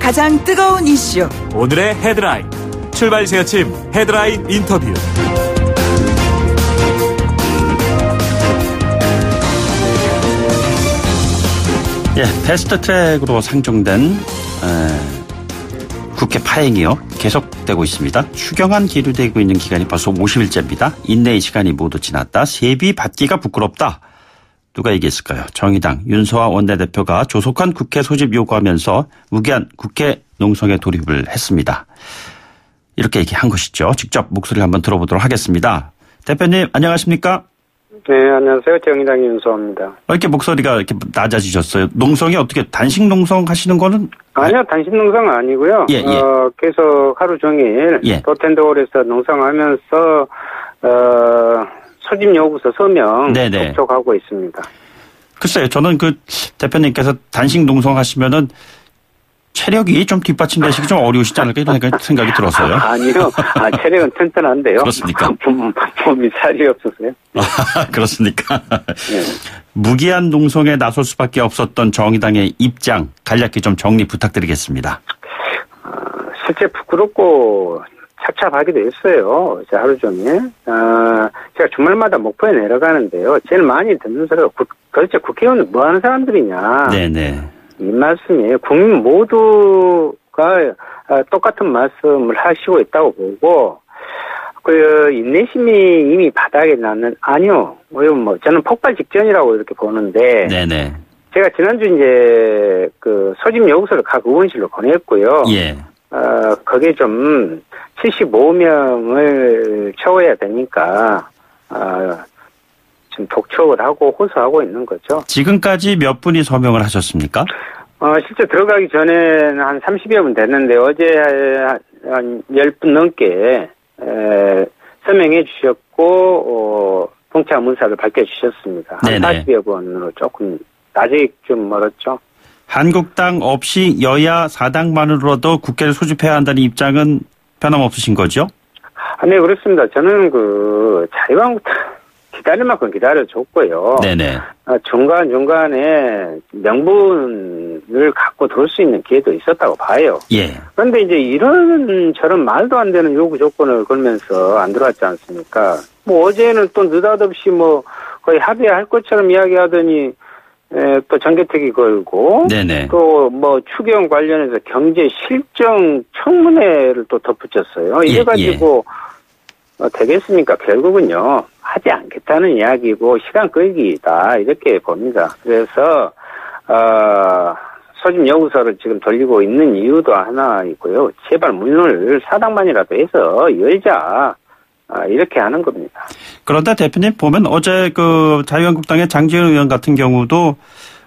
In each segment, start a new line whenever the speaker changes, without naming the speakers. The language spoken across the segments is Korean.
가장 뜨거운 이슈.
오늘의 헤드라인. 출발 새아침 헤드라인 인터뷰.
예, 패스트트랙으로 상정된 국회 파행이요 계속되고 있습니다. 추경안 계류되고 있는 기간이 벌써 50일째입니다. 인내의 시간이 모두 지났다. 세비 받기가 부끄럽다. 누가 얘기했을까요? 정의당 윤소아 원내대표가 조속한 국회 소집 요구하면서 무기한 국회 농성에 돌입을 했습니다. 이렇게 얘기한 것이죠. 직접 목소리를 한번 들어보도록 하겠습니다. 대표님 안녕하십니까?
네, 안녕하세요. 정의당 윤소아입니다.
이렇게 목소리가 이렇게 낮아지셨어요. 농성이 어떻게 단식 농성 하시는 거는?
아니요, 단식 농성은 아니고요.
예.
계속 하루 종일 도텐더홀에서 농성하면서 소집 요구서 서명 접촉하고 있습니다.
글쎄요, 저는 그 대표님께서 단식 농성 하시면은 체력이 좀 뒷받침되시기 좀 어려우시지 않을까 이런 생각이 들었어요.
아니요. 체력은 튼튼한데요.
그렇습니까?
몸이 살이 없어서요.
그렇습니까?
네.
무기한 농성에 나설 수밖에 없었던 정의당의 입장 간략히 좀 정리 부탁드리겠습니다.
실제 부끄럽고 착잡하기도 했어요. 어제 하루 종일. 제가 주말마다 목포에 내려가는데요. 제일 많이 듣는 소리가 도대체 국회의원은 뭐 하는 사람들이냐.
네네.
이 말씀이에요. 국민 모두가 똑같은 말씀을 하시고 있다고 보고, 인내심이 이미 바닥에 났는, 아니요. 저는 폭발 직전이라고 이렇게 보는데,
네네.
제가 지난주 이제 소집 요구서를 각 의원실로 보냈고요.
예.
그게 좀 75명을 채워야 되니까, 지금 독촉을 하고 호소하고 있는 거죠.
지금까지 몇 분이 서명을 하셨습니까?
실제 들어가기 전에는 한 30여 분 됐는데 어제 한 10분 넘게 서명해 주셨고 동참 의사를 밝혀주셨습니다. 한 40여 분으로 조금 아직 좀 멀었죠.
한국당 없이 여야 4당만으로도 국회를 소집해야 한다는 입장은 변함없으신 거죠?
네, 그렇습니다. 저는 자유한국당 기다릴 만큼 기다려줬고요.
네네.
중간중간에 명분을 갖고 돌 수 있는 기회도 있었다고 봐요.
예.
그런데 이제 이런저런 말도 안 되는 요구 조건을 걸면서 안 들어왔지 않습니까? 어제는 또 느닷없이 거의 합의할 것처럼 이야기하더니, 또 정개특위 걸고.
네네.
또 추경 관련해서 경제 실정 청문회를 또 덧붙였어요. 이래가지고, 되겠습니까? 결국은요. 하지 않겠다는 이야기고 시간 끌기다 이렇게 봅니다. 그래서 소집 요구서를 지금 돌리고 있는 이유도 하나 있고요. 제발 문을 사당만이라도 해서 열자 이렇게 하는 겁니다.
그런데 대표님 보면 어제 자유한국당의 장제원 의원 같은 경우도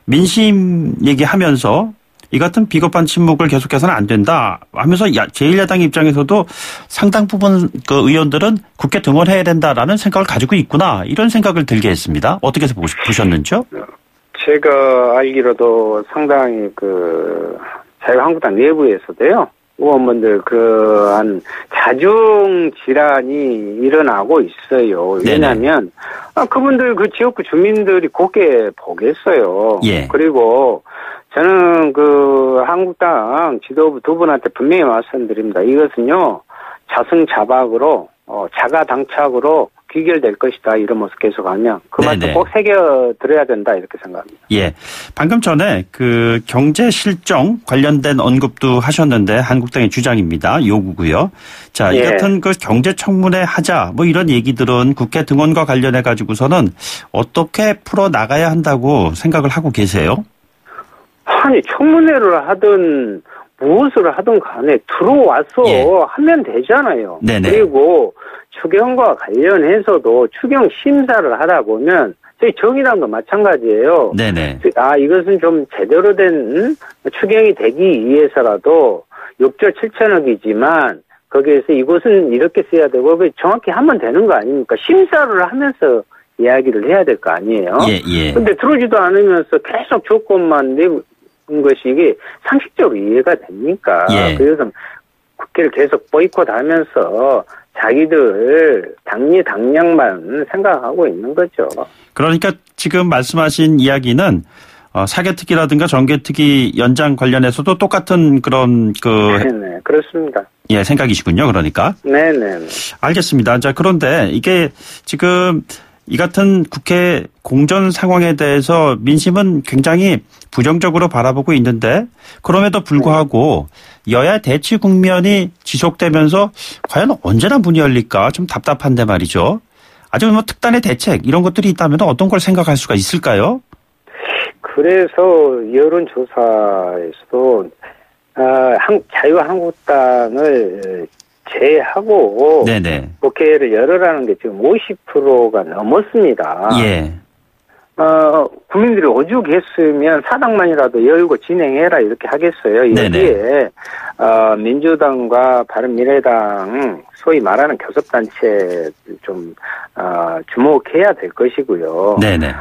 민심 얘기하면서 이 같은 비겁한 침묵을 계속해서는 안 된다 하면서 제1야당 입장에서도 상당 부분 의원들은 국회 등원해야 된다라는 생각을 가지고 있구나 이런 생각을 들게 했습니다. 어떻게 보셨는지요?
제가 알기로도 상당히 자유한국당 내부에서도요. 의원분들 그한 자중 질환이 일어나고 있어요. 왜냐하면 그분들 지역구 주민들이 곱게 보겠어요.
예.
그리고 저는 한국당 지도부 두 분한테 분명히 말씀드립니다. 이것은요 자승자박으로 자가당착으로 귀결될 것이다. 이런 모습 계속하면 그 말씀 꼭 새겨 들어야 된다 이렇게 생각합니다.
예, 방금 전에 경제 실정 관련된 언급도 하셨는데 한국당의 주장입니다. 요구고요. 자, 이 같은 경제 청문회 하자 이런 얘기들은 국회 등원과 관련해 가지고서는 어떻게 풀어 나가야 한다고 생각을 하고 계세요? 아니
청문회를 하든 무엇을 하든 간에 들어와서 하면 되잖아요.
네네.
그리고 추경과 관련해서도 추경 심사를 하다 보면 저희 정의당도 마찬가지예요.
네네.
이것은 좀 제대로 된 추경이 되기 위해서라도 6조 7천억이지만 거기에서 이것은 이렇게 써야 되고 정확히 하면 되는 거 아닙니까? 심사를 하면서 이야기를 해야 될 거 아니에요.
예.
근데 들어오지도 않으면서 계속 조건만 내는 것이 이게 상식적으로 이해가 됩니까?
예.
그래서 국회를 계속 보이콧하면서 자기들 당량만 생각하고 있는 거죠.
그러니까 지금 말씀하신 이야기는 사개특위라든가 정개특위 연장 관련해서도 똑같은 그런
네네, 그렇습니다.
예, 생각이시군요. 그러니까.
네네.
알겠습니다. 자, 그런데 이게 지금 이 같은 국회 공전 상황에 대해서 민심은 굉장히 부정적으로 바라보고 있는데 그럼에도 불구하고 여야 대치 국면이 지속되면서 과연 언제나 문이 열릴까 좀 답답한데 말이죠. 아주 뭐 특단의 대책 이런 것들이 있다면 어떤 걸 생각할 수가 있을까요?
그래서 여론조사에서도 자유한국당을 제외하고
네네.
국회를 열으라는 게 지금 50%가 넘었습니다.
예.
국민들이 오죽했으면 사당만이라도 열고 진행해라 이렇게 하겠어요. 여기에 민주당과 바른미래당 소위 말하는 교섭단체 좀 주목해야 될 것이고요.
네네.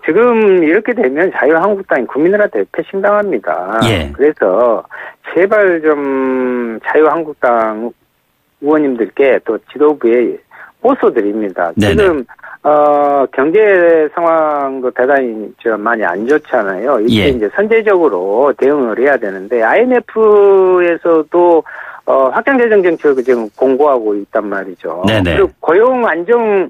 지금 이렇게 되면 자유한국당이 국민들한테 패신당합니다.
예.
그래서 제발 좀 자유한국당 의원님들께 또 지도부에 호소드립니다.
네네.
지금 경제 상황도 대단히 많이 안 좋잖아요. 이때
예.
이제 선제적으로 대응을 해야 되는데 IMF에서도 확장재정 정책을 지금 공고하고 있단 말이죠.
네네.
그리고 고용 안정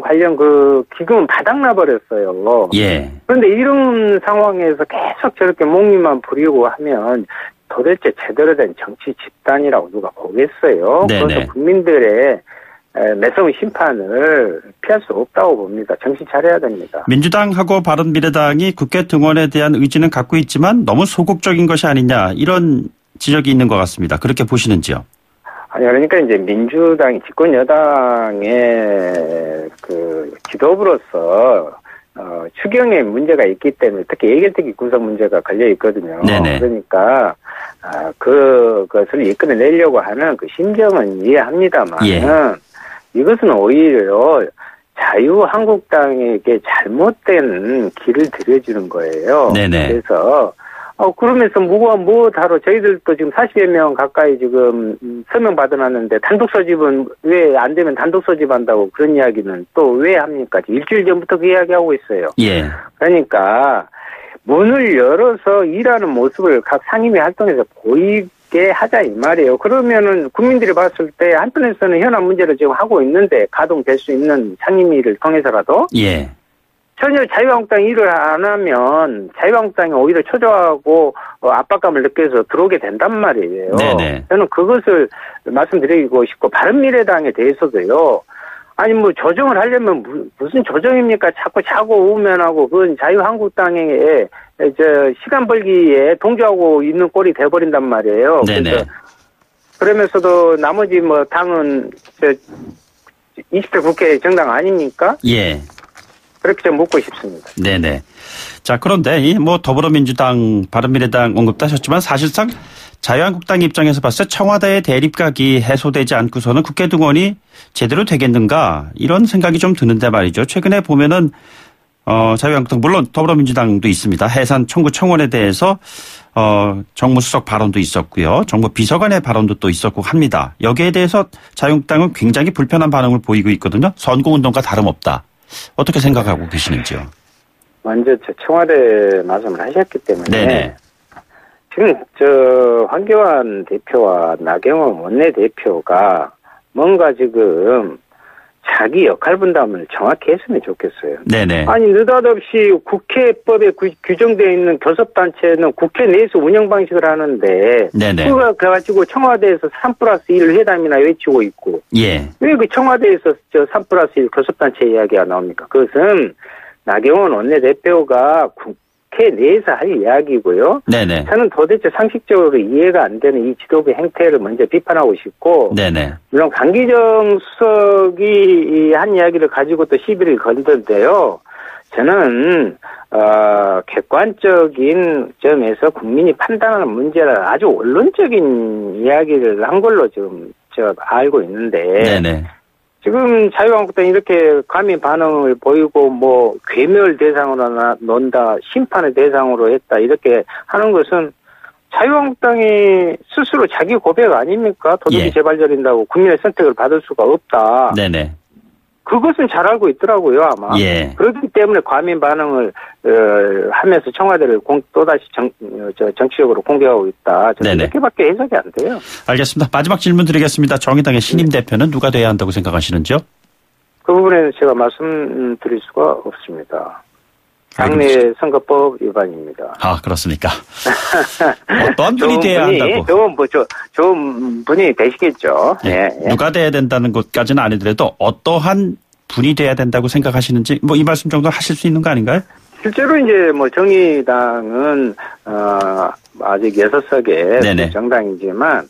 관련 그 기금은 바닥나 버렸어요.
예.
그런데 이런 상황에서 계속 저렇게 목리만 부리고 하면 도대체 제대로 된 정치 집단이라고 누가 보겠어요.
네네.
그래서 국민들의 매서운 심판을 피할 수 없다고 봅니다. 정신 차려야 됩니다.
민주당하고 바른미래당이 국회 등원에 대한 의지는 갖고 있지만 너무 소극적인 것이 아니냐 이런 지적이 있는 것 같습니다. 그렇게 보시는지요?
아니, 그러니까 이제 민주당이 집권 여당의 그 지도부로서 추경에 문제가 있기 때문에 특히 예결특위 구성 문제가 걸려 있거든요.
네네.
그러니까 그것을 이끌어내려고 하는 그 심정은 이해합니다만
예.
이것은 오히려 자유한국당에게 잘못된 길을 들여주는 거예요.
네네.
그래서 그러면서 뭐 다로 저희들도 지금 40여 명 가까이 지금 서명 받아놨는데 단독 소집은 왜 안 되면 단독 소집한다고 그런 이야기는 또 왜 합니까? 일주일 전부터 그 이야기하고 있어요.
예.
그러니까 문을 열어서 일하는 모습을 각 상임위 활동에서 보이게 하자 이 말이에요. 그러면은 국민들이 봤을 때 한편에서는 현안 문제를 지금 하고 있는데 가동될 수 있는 상임위를 통해서라도
예.
전혀 자유한국당이 일을 안 하면 자유한국당이 오히려 초조하고 압박감을 느껴서 들어오게 된단 말이에요.
네네.
저는 그것을 말씀드리고 싶고 바른미래당에 대해서도요. 아니 뭐 조정을 하려면 무슨 조정입니까? 자꾸 자고 우면하고 그건 자유한국당의 시간 벌기에 동조하고 있는 꼴이 돼버린단 말이에요.
네네.
그러면서도 나머지 뭐 당은 20대 국회 정당 아닙니까?
예.
그렇게 좀 묻고 싶습니다.
네네. 자, 그런데 뭐 더불어민주당, 바른미래당 언급도 하셨지만 사실상 자유한국당 입장에서 봤을 때 청와대의 대립각이 해소되지 않고서는 국회 등원이 제대로 되겠는가 이런 생각이 좀 드는데 말이죠. 최근에 보면은 자유한국당 물론 더불어민주당도 있습니다. 해산 청구 청원에 대해서 정무수석 발언도 있었고요. 정부 비서관의 발언도 또 있었고 합니다. 여기에 대해서 자유한국당은 굉장히 불편한 반응을 보이고 있거든요. 선거운동과 다름없다. 어떻게 생각하고 계시는지요?
먼저 청와대 말씀을 하셨기 때문에
네네.
지금 황교안 대표와 나경원 원내대표가 뭔가 지금 자기 역할 분담을 정확히 했으면 좋겠어요.
네네.
아니 느닷없이 국회법에 규정되어 있는 교섭단체는 국회 내에서 운영 방식을 하는데
네네.
그거 가지고 청와대에서 3+1 회담이나 외치고 있고
예.
왜 그 청와대에서 3+1 교섭단체 이야기가 나옵니까? 그것은 나경원 원내대표가 국회 내에서 할 이야기고요.
네네.
저는 도대체 상식적으로 이해가 안 되는 이 지도부 행태를 먼저 비판하고 싶고
네네.
물론 강기정 수석이 한 이야기를 가지고 또 시비를 건던데요. 저는 객관적인 점에서 국민이 판단하는 문제를 아주 원론적인 이야기를 한 걸로 지금 알고 있는데
네네.
지금 자유한국당이 이렇게 감히 반응을 보이고 뭐 괴멸 대상으로 논다, 심판의 대상으로 했다 이렇게 하는 것은 자유한국당이 스스로 자기 고백 아닙니까? 도둑이
예.
재발저린다고 국민의 선택을 받을 수가 없다.
네네.
그것은 잘 알고 있더라고요, 아마.
예.
그렇기 때문에 과민 반응을 하면서 청와대를 또다시 정치적으로 공격하고 있다. 저는
네네.
이렇게밖에 해석이 안 돼요.
알겠습니다. 마지막 질문 드리겠습니다. 정의당의 신임 대표는 누가 돼야 한다고 생각하시는지요?
그 부분에는 제가 말씀드릴 수가 없습니다. 당내 선거법 위반입니다.
아, 그렇습니까? 어떤 분이 돼야 한다고?
좋은 분이 되시겠죠.
예.
예.
누가 돼야 된다는 것까지는 아니더라도 어떠한 분이 돼야 된다고 생각하시는지 뭐 이 말씀 정도 하실 수 있는 거 아닌가요?
실제로 이제 뭐 정의당은 아직 6석의 정당이지만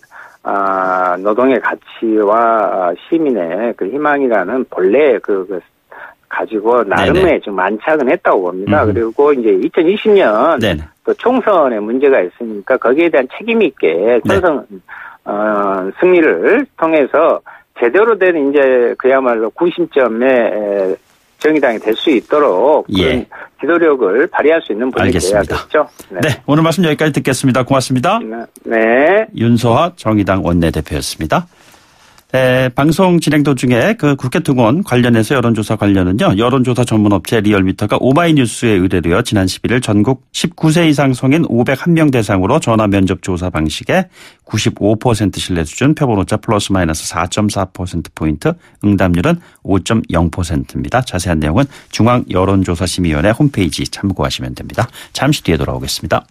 노동의 가치와 시민의 그 희망이라는 본래 가지고 나름의 좀 만착은 했다고 봅니다. 그리고 이제 2020년 또 총선에 문제가 있으니까 거기에 대한 책임 있게 총선 승리를 통해서 제대로 된 이제 그야말로 구심점에 정의당이 될 수 있도록 그런 기도력을 발휘할 수 있는 분이 돼야겠죠.
네, 오늘 말씀 여기까지 듣겠습니다. 고맙습니다.
네.
윤소아 정의당 원내대표였습니다. 방송 진행 도중에 그 국회 등원 관련해서 여론조사 관련은요. 여론조사 전문업체 리얼미터가 오마이뉴스에 의뢰되어 지난 11일 전국 19세 이상 성인 501명 대상으로 전화 면접 조사 방식에 95% 신뢰 수준 표본오차 플러스 마이너스 4.4%포인트 응답률은 5.0%입니다. 자세한 내용은 중앙여론조사심의위원회 홈페이지 참고하시면 됩니다. 잠시 뒤에 돌아오겠습니다.